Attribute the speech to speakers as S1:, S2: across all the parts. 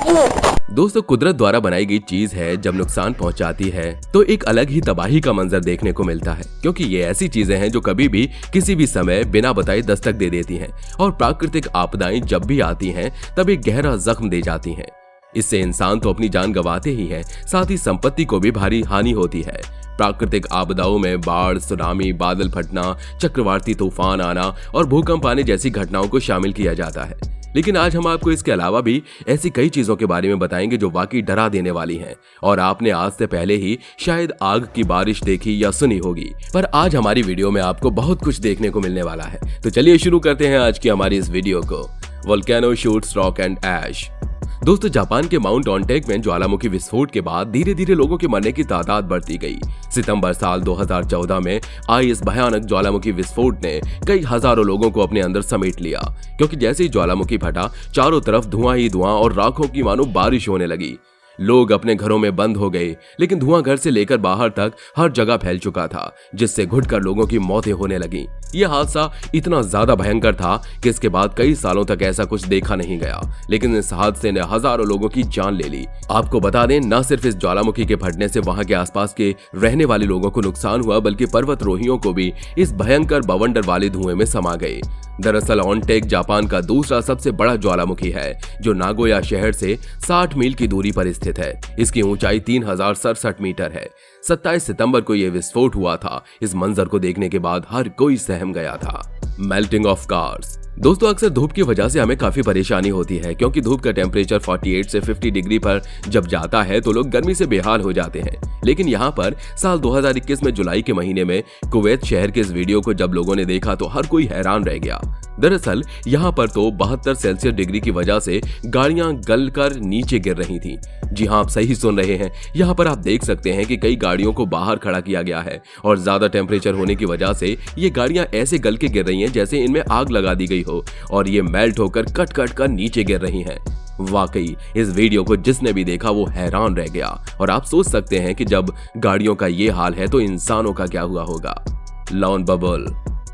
S1: दोस्तों, कुदरत द्वारा बनाई गई चीज है जब नुकसान पहुंचाती है तो एक अलग ही तबाही का मंजर देखने को मिलता है, क्योंकि ये ऐसी चीजें हैं जो कभी भी किसी भी समय बिना बताए दस्तक दे देती हैं और प्राकृतिक आपदाएं जब भी आती हैं तब एक गहरा जख्म दे जाती हैं। इससे इंसान तो अपनी जान गंवाते ही है, साथ ही संपत्ति को भी भारी हानि होती है। प्राकृतिक आपदाओं में बाढ़, सुनामी, बादल फटना, चक्रवाती तूफान आना और भूकंप आने जैसी घटनाओं को शामिल किया जाता है। लेकिन आज हम आपको इसके अलावा भी ऐसी कई चीजों के बारे में बताएंगे जो वाकई डरा देने वाली हैं और आपने आज से पहले ही शायद आग की बारिश देखी या सुनी होगी, पर आज हमारी वीडियो में आपको बहुत कुछ देखने को मिलने वाला है। तो चलिए शुरू करते हैं आज की हमारी इस वीडियो को। वोल्केनो शूट्स रॉक एंड ऐश। दोस्तों, जापान के माउंट ऑनटेक में ज्वालामुखी विस्फोट के बाद धीरे धीरे लोगों के मरने की तादाद बढ़ती गई। सितंबर साल 2014 में आई इस भयानक ज्वालामुखी विस्फोट ने कई हजारों लोगों को अपने अंदर समेट लिया, क्योंकि जैसे ही ज्वालामुखी फटा चारों तरफ धुआं ही धुआं और राखों की मानो बारिश होने लगी। लोग अपने घरों में बंद हो गए, लेकिन धुआं घर से लेकर बाहर तक हर जगह फैल चुका था, जिससे घुटकर लोगों की मौतें होने लगी। यह हादसा इतना ज्यादा भयंकर था कि इसके बाद कई सालों तक ऐसा कुछ देखा नहीं गया, लेकिन इस हादसे ने हजारों लोगों की जान ले ली। आपको बता दें, न सिर्फ इस ज्वालामुखी के फटने से वहां के आसपास के रहने वाले लोगों को नुकसान हुआ, बल्कि पर्वतरोहियों को भी इस भयंकर बवंडर वाले धुएं में समा गए। दरअसल ऑनटेक जापान का दूसरा सबसे बड़ा ज्वालामुखी है, जो नागोया शहर से 60 मील की दूरी पर स्थित है। इसकी ऊंचाई 3067 मीटर है। 27 सितंबर को यह विस्फोट हुआ था। इस मंजर को देखने के बाद हर कोई सहम गया था। Melting of cars. दोस्तों, अक्सर धूप की वजह से हमें काफी परेशानी होती है, क्योंकि धूप का टेम्परेचर 48 से 50 डिग्री पर जब जाता है तो लोग गर्मी से बेहाल हो जाते हैं। लेकिन यहाँ पर साल 2021 में जुलाई के महीने में कुवैत शहर के इस वीडियो को जब लोगों ने देखा तो हर कोई हैरान रह गया। दरअसल यहाँ पर तो 72 सेल्सियस डिग्री की वजह से गाड़ियां गलकर नीचे गिर रही थी। जी हाँ, आप सही सुन रहे हैं। यहाँ पर आप देख सकते हैं कि कई गाड़ियों को बाहर खड़ा किया गया है और ज्यादा टेम्परेचर होने की वजह से ये गाड़ियां ऐसे गल के गिर रही हैं जैसे इनमें आग लगा दी गई हो और ये मेल्ट होकर कट कट कर नीचे गिर रही हैं। वाकई इस वीडियो को जिसने भी देखा वो हैरान रह गया और आप सोच सकते हैं कि जब गाड़ियों का ये हाल है तो इंसानों का क्या हुआ होगा। Lawn bubble.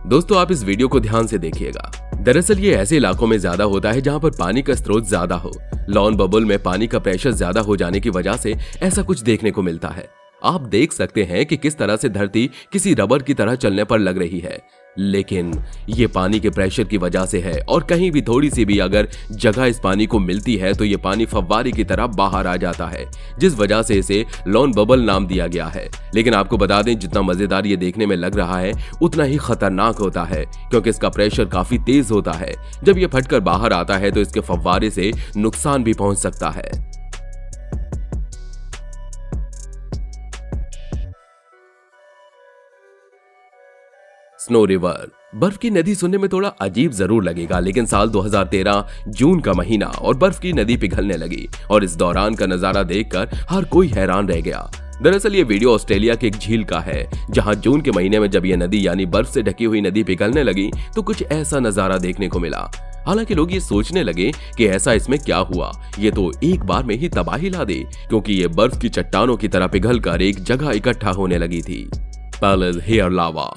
S1: दोस्तों, आप इस वीडियो को ध्यान से देखिएगा। दरअसल ये ऐसे इलाकों में ज्यादा होता है जहां पर पानी का स्रोत ज्यादा हो। लॉन बबल में पानी का प्रेशर ज्यादा हो जाने की वजह से ऐसा कुछ देखने को मिलता है। आप देख सकते हैं कि किस तरह से धरती किसी रबर की तरह चलने पर लग रही है, लेकिन ये पानी के प्रेशर की वजह से है और कहीं भी थोड़ी सी भी अगर जगह इस पानी को मिलती है तो ये पानी फव्वारे की तरह बाहर आ जाता है, जिस वजह से इसे लॉन बबल नाम दिया गया है। लेकिन आपको बता दें, जितना मजेदार ये देखने में लग रहा है उतना ही खतरनाक होता है, क्योंकि इसका प्रेशर काफी तेज होता है। जब ये फटकर बाहर आता है तो इसके फव्वारे से नुकसान भी पहुंच सकता है। Snow river. बर्फ की नदी सुनने में थोड़ा अजीब जरूर लगेगा, लेकिन साल 2013 जून का महीना और बर्फ की नदी पिघलने लगी और इस दौरान का नजारा देखकर हर कोई हैरान रह गया। दरअसल ये वीडियो ऑस्ट्रेलिया के एक झील का है, जहां जून के महीने में जब ये नदी यानी बर्फ से ढकी हुई नदी पिघलने लगी तो कुछ ऐसा नजारा देखने को मिला। हालांकि लोग ये सोचने लगे कि ऐसा इसमें क्या हुआ, ये तो एक बार में ही तबाही ला दे, क्योंकि ये बर्फ की चट्टानों की तरह पिघलकर एक जगह इकट्ठा होने लगी थी। पैलेस हेयर लावा।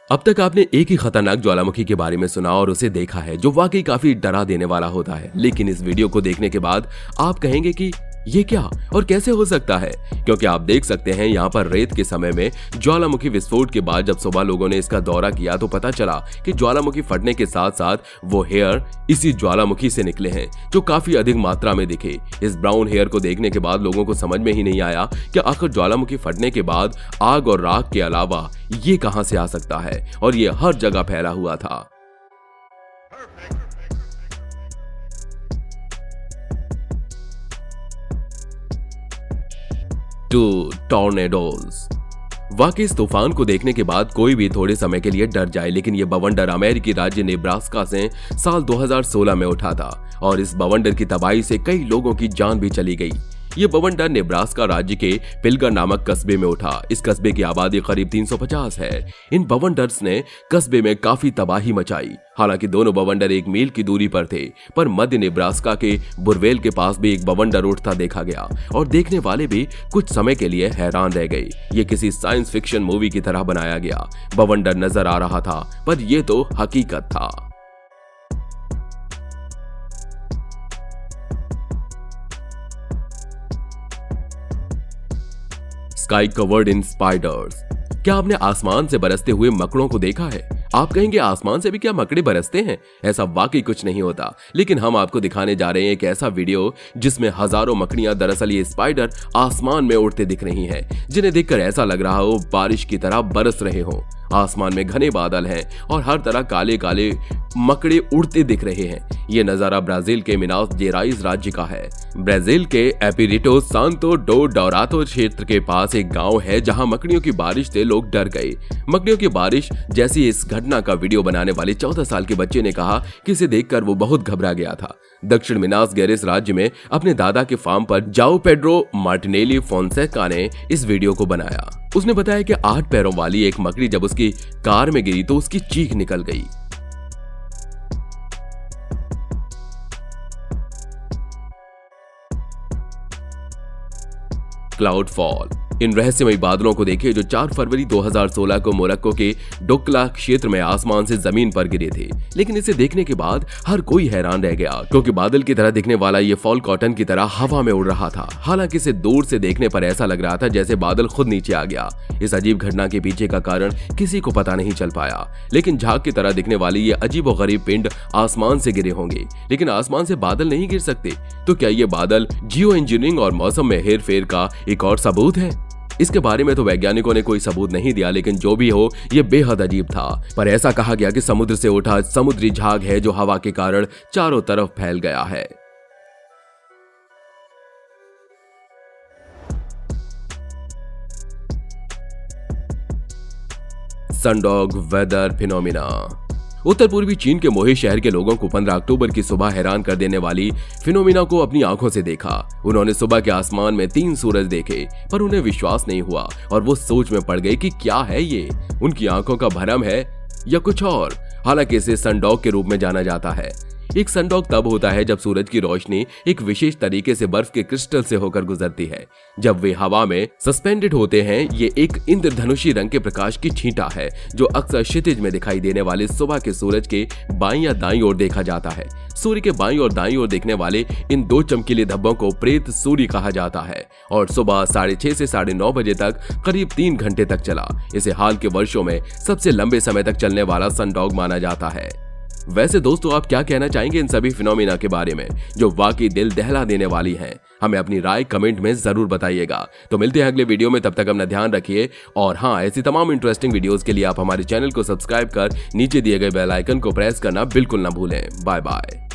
S1: अब तक आपने एक ही खतरनाक ज्वालामुखी के बारे में सुना और उसे देखा है, जो वाकई काफी डरा देने वाला होता है। लेकिन इस वीडियो को देखने के बाद आप कहेंगे कि ये क्या और कैसे हो सकता है, क्योंकि आप देख सकते हैं यहाँ पर रेत के समय में ज्वालामुखी विस्फोट के बाद जब सुबह लोगों ने इसका दौरा किया तो पता चला कि ज्वालामुखी फटने के साथ साथ वो हेयर इसी ज्वालामुखी से निकले हैं, जो काफी अधिक मात्रा में दिखे। इस ब्राउन हेयर को देखने के बाद लोगों को समझ में ही नहीं आया कि आखिर ज्वालामुखी फटने के बाद आग और राख के अलावा ये कहां से आ सकता है, और ये हर जगह फैला हुआ था। टॉर्नेडोज। वाकई इस तूफान को देखने के बाद कोई भी थोड़े समय के लिए डर जाए, लेकिन यह बवंडर अमेरिकी राज्य नेब्रास्का से साल 2016 में उठा था और इस बवंडर की तबाही से कई लोगों की जान भी चली गई। ये बवंडर नेब्रास्का राज्य के पिलगर नामक कस्बे में उठा। इस कस्बे की आबादी करीब 350 है। इन बवंडर्स ने कस्बे में काफी तबाही मचाई। हालांकि दोनों बवंडर 1 मील की दूरी पर थे, पर मध्य नेब्रास्का के बुरवेल के पास भी एक बवंडर उठता देखा गया और देखने वाले भी कुछ समय के लिए हैरान रह गए। ये किसी साइंस फिक्शन मूवी की तरह बनाया गया बवंडर नजर आ रहा था, पर यह तो हकीकत था। Sky covered in spiders. क्या आपने आसमान से बरसते हुए मकड़ों को देखा है? आप कहेंगे आसमान से भी क्या मकड़े बरसते हैं? ऐसा वाकई कुछ नहीं होता, लेकिन हम आपको दिखाने जा रहे हैं एक ऐसा वीडियो जिसमें हजारों मकड़ियां, दरअसल ये स्पाइडर आसमान में उड़ते दिख रही हैं, जिन्हें देखकर ऐसा लग रहा हो बारिश की तरह बरस रहे हो। आसमान में घने बादल हैं और हर तरह काले काले मकड़े उड़ते दिख रहे हैं। ये नजारा ब्राजील के मिनास जेराइज राज्य का है। ब्राजील के एपिरिटो सांतो डो डोरातो क्षेत्र के पास एक गांव है जहां मकड़ियों की बारिश से लोग डर गए। मकड़ियों की बारिश जैसी इस घटना का वीडियो बनाने वाले 14 साल के बच्चे ने कहा कि इसे देखकर वो बहुत घबरा गया था। दक्षिण मिनास गेरेस राज्य में अपने दादा के फार्म पर जाओ पेड्रो मार्टिनेली फोंसेका ने इस वीडियो को बनाया। उसने बताया कि 8 पैरों वाली एक मकड़ी जब उसकी कार में गिरी तो उसकी चीख निकल गई। Cloud fall. इन रहस्यमयी बादलों को देखिए जो 4 फरवरी 2016 को मोरक्को के डोकला क्षेत्र में आसमान से जमीन पर गिरे थे। लेकिन इसे देखने के बाद हर कोई हैरान रह गया, क्योंकि बादल की तरह दिखने वाला ये फॉल कॉटन की तरह हवा में उड़ रहा था। हालांकि इसे दूर से देखने पर ऐसा लग रहा था जैसे बादल खुद नीचे आ गया। इस अजीब घटना के पीछे का कारण किसी को पता नहीं चल पाया, लेकिन झाग की तरह दिखने वाली ये अजीबोगरीब पिंड आसमान से गिरे होंगे। लेकिन आसमान से बादल नहीं गिर सकते, तो क्या ये बादल जियो इंजीनियरिंग और मौसम में हेरफेर का एक और सबूत है? इसके बारे में तो वैज्ञानिकों ने कोई सबूत नहीं दिया, लेकिन जो भी हो ये बेहद अजीब था। पर ऐसा कहा गया कि समुद्र से उठा समुद्री झाग है जो हवा के कारण चारों तरफ फैल गया है। Sundog weather phenomena. उत्तर पूर्वी चीन के मोहे शहर के लोगों को 15 अक्टूबर की सुबह हैरान कर देने वाली फिनोमिना को अपनी आंखों से देखा। उन्होंने सुबह के आसमान में 3 सूरज देखे, पर उन्हें विश्वास नहीं हुआ और वो सोच में पड़ गए कि क्या है ये, उनकी आंखों का भरम है या कुछ और। हालांकि इसे सनडॉग के रूप में जाना जाता है। एक सनडॉग तब होता है जब सूरज की रोशनी एक विशेष तरीके से बर्फ के क्रिस्टल से होकर गुजरती है। जब वे हवा में सस्पेंडेड होते हैं, ये एक इंद्रधनुषी रंग के प्रकाश की छींटा है जो अक्सर क्षितिज में दिखाई देने वाले सुबह के सूरज के बाईं या दाईं ओर देखा जाता है। सूर्य के बाईं और दाईं ओर दिखने वाले इन 2 चमकीले धब्बों को प्रेत सूर्य कहा जाता है और सुबह 6:30 से 9:30 बजे तक करीब 3 घंटे तक चला। इसे हाल के वर्षों में सबसे लंबे समय तक चलने वाला सनडॉग माना जाता है। वैसे दोस्तों, आप क्या कहना चाहेंगे इन सभी फिनोमिना के बारे में जो वाकई दिल दहला देने वाली हैं? हमें अपनी राय कमेंट में जरूर बताइएगा। तो मिलते हैं अगले वीडियो में, तब तक अपना ध्यान रखिए। और हाँ, ऐसी तमाम इंटरेस्टिंग वीडियोस के लिए आप हमारे चैनल को सब्सक्राइब कर नीचे दिए गए बेल आइकन को प्रेस करना बिल्कुल ना भूलें। Bye bye.